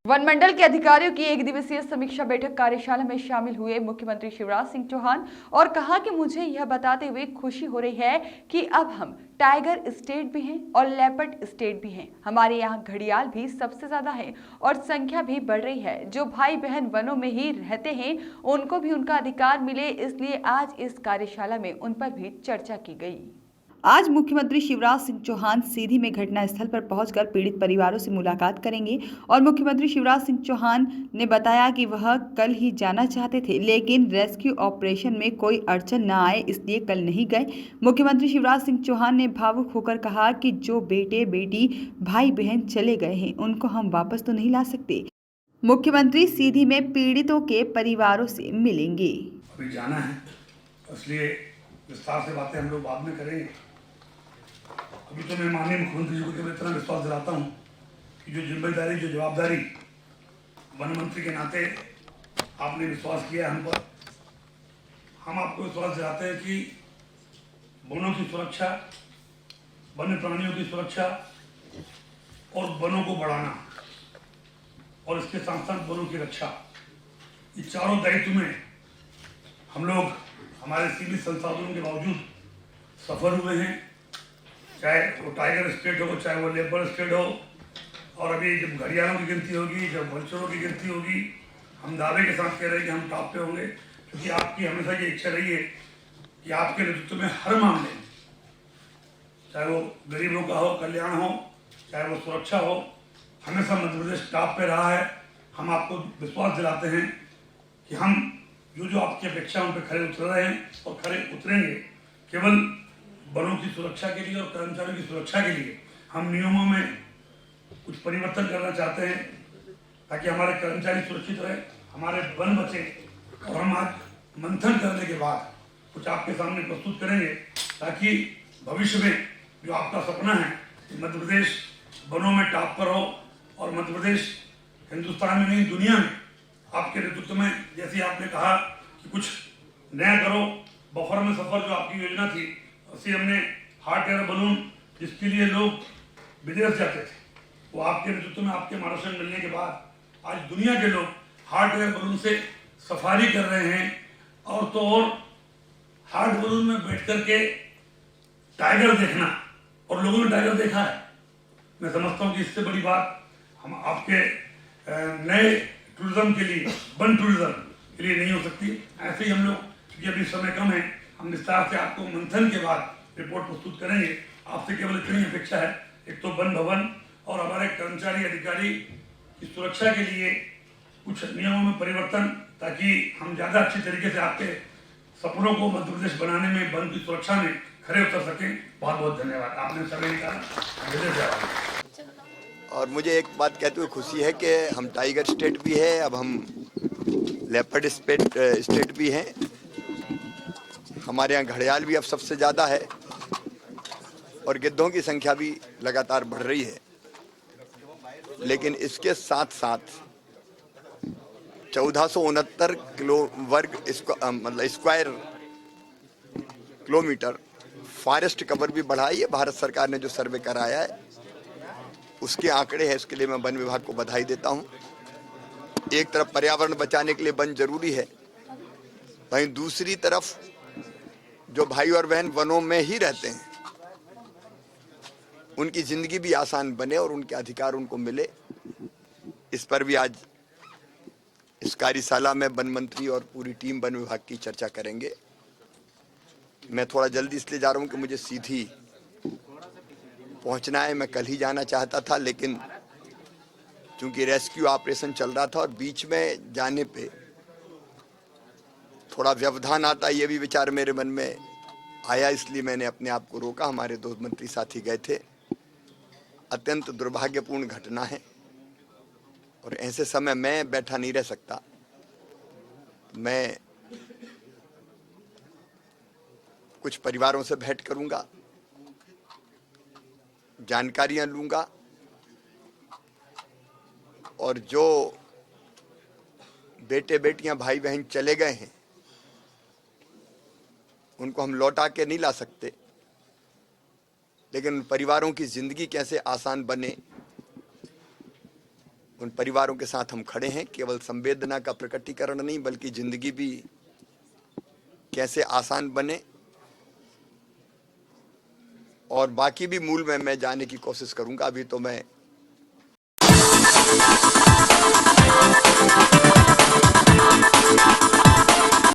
One मंडल के अधिकारियों की एक दिवसीय समीक्षा बैठक कार्यशाला में शामिल हुए मुख्यमंत्री शिवराज सिंह चौहान और कहा कि मुझे यह बताते हुए खुशी हो रही है कि अब हम टाइगर स्टेट भी हैं और लेपर्ड स्टेट भी हैं। हमारे यहाँ घड़ियाल भी सबसे ज्यादा है और संख्या भी बढ़ रही है। जो भाई बहन वनों में ही रहते हैं उनको भी उनका अधिकार मिले, इसलिए आज इस कार्यशाला में उन पर भी चर्चा की गई। आज मुख्यमंत्री शिवराज सिंह चौहान सीधी में घटनास्थल पर पहुंचकर पीड़ित परिवारों से मुलाकात करेंगे और मुख्यमंत्री शिवराज सिंह चौहान ने बताया कि वह कल ही जाना चाहते थे, लेकिन रेस्क्यू ऑपरेशन में कोई अड़चन न आए इसलिए कल नहीं गए। मुख्यमंत्री शिवराज सिंह चौहान ने भावुक होकर कहा कि जो बेटे बेटी भाई बहन चले गए हैं उनको हम वापस तो नहीं ला सकते। मुख्यमंत्री सीधी में पीड़ितों के परिवारों से मिलेंगे। अभी जाना है, इसलिए विस्तार से बातें हम लोग बाद में करेंगे। अभी तो मैं माननीय मुख्यमंत्री जी को केवल इतना विश्वास दिलाता हूँ कि जो जिम्मेदारी, जो जवाबदारी वन मंत्री के नाते आपने विश्वास किया हम पर, हम आपको विश्वास दिलाते हैं कि वनों की सुरक्षा, वन्य प्राणियों की सुरक्षा और वनों को बढ़ाना और इसके साथ साथ वनों की रक्षा, ये चारों दायित्व में हम लोग हमारे सीमित संसाधनों के बावजूद सफल हुए हैं। चाहे वो टाइगर स्टेट हो, चाहे वो लेपर्ड स्टेट हो, और अभी जब घड़ियालों की गिनती होगी, जब वल्चरों की गिनती होगी, हम दावे के साथ कह रहे हैं कि हम टॉप पे होंगे, क्योंकि आपकी हमेशा ये इच्छा रही है कि आपके नेतृत्व में हर मामले, चाहे वो गरीबों का हो, कल्याण हो, चाहे वो सुरक्षा हो, हमेशा मध्य प्रदेश टॉप पे रहा है। हम आपको विश्वास दिलाते हैं कि हम जो आपकी अपेक्षा उन पर खरे उतर रहे हैं और खरे उतरेंगे। केवल वनों की सुरक्षा के लिए और कर्मचारियों की सुरक्षा के लिए हम नियमों में कुछ परिवर्तन करना चाहते हैं, ताकि हमारे कर्मचारी सुरक्षित रहे, हमारे वन बचे। और हम आज मंथन करने के बाद कुछ आपके सामने प्रस्तुत करेंगे, ताकि भविष्य में जो आपका सपना है कि मध्य प्रदेश वनों में टॉप पर हो, और मध्य प्रदेश हिंदुस्तान में नहीं दुनिया में आपके नेतृत्व में, जैसे आपने कहा कि कुछ नया करो, बफर में सफर जो आपकी योजना थी, उसी हमने हॉट एयर बलून जिसके लिए लोग विदेश जाते थे, वो आपके नेतृत्व में, आपके मार्गदर्शन मिलने के बाद आज दुनिया के लोग हॉट एयर बलून से सफारी कर रहे हैं। और तो और हॉट बलून में बैठ करके टाइगर देखना, और लोगों ने टाइगर देखा है। मैं समझता हूँ कि इससे बड़ी बात हम आपके नए टूरिज्म के लिए, वन टूरिज्म के लिए नहीं हो सकती। ऐसे ही हम लोग, क्योंकि अभी समय कम है, हम विस्तार से आपको मंथन के बाद रिपोर्ट प्रस्तुत करेंगे। आपसे केवल इतनी अपेक्षा है, एक तो वन भवन और हमारे कर्मचारी अधिकारी की सुरक्षा के लिए कुछ नियमों में परिवर्तन, ताकि हम ज़्यादा अच्छी तरीके से आपके सपनों को मध्य प्रदेश बनाने में, वन की सुरक्षा में खरे उतर सकें। बहुत बहुत धन्यवाद, आपने समय निकाला। और मुझे एक बात कहते हुए खुशी है कि हम टाइगर स्टेट भी है, अब हम लेपर्ड स्टेट भी हैं। हमारे यहाँ घड़ियाल भी अब सबसे ज़्यादा है और गिद्धों की संख्या भी लगातार बढ़ रही है। लेकिन इसके साथ साथ 1469 किलो वर्ग स्क्वायर किलोमीटर फॉरेस्ट कवर भी बढ़ा है। भारत सरकार ने जो सर्वे कराया है उसके आंकड़े हैं, इसके लिए मैं वन विभाग को बधाई देता हूं। एक तरफ पर्यावरण बचाने के लिए वन जरूरी है, वहीं दूसरी तरफ जो भाई और बहन वनों में ही रहते हैं उनकी जिंदगी भी आसान बने और उनके अधिकार उनको मिले। इस पर भी आज इस कार्यशाला में वन मंत्री और पूरी टीम वन विभाग की चर्चा करेंगे। मैं थोड़ा जल्दी इसलिए जा रहा हूं कि मुझे सीधी पहुंचना है। मैं कल ही जाना चाहता था, लेकिन चूंकि रेस्क्यू ऑपरेशन चल रहा था और बीच में जाने पे थोड़ा व्यवधान आता, ये भी विचार मेरे मन में आया, इसलिए मैंने अपने आप को रोका। हमारे दो मंत्री साथी गए थे। अत्यंत दुर्भाग्यपूर्ण घटना है और ऐसे समय मैं बैठा नहीं रह सकता। मैं कुछ परिवारों से भेंट करूंगा, जानकारियां लूंगा, और जो बेटे बेटियां भाई बहन चले गए हैं उनको हम लौटा के नहीं ला सकते, लेकिन परिवारों की जिंदगी कैसे आसान बने उन परिवारों के साथ हम खड़े हैं। केवल संवेदना का प्रकटीकरण नहीं बल्कि जिंदगी भी कैसे आसान बने और बाकी भी मूल में मैं जाने की कोशिश करूंगा। अभी तो मैं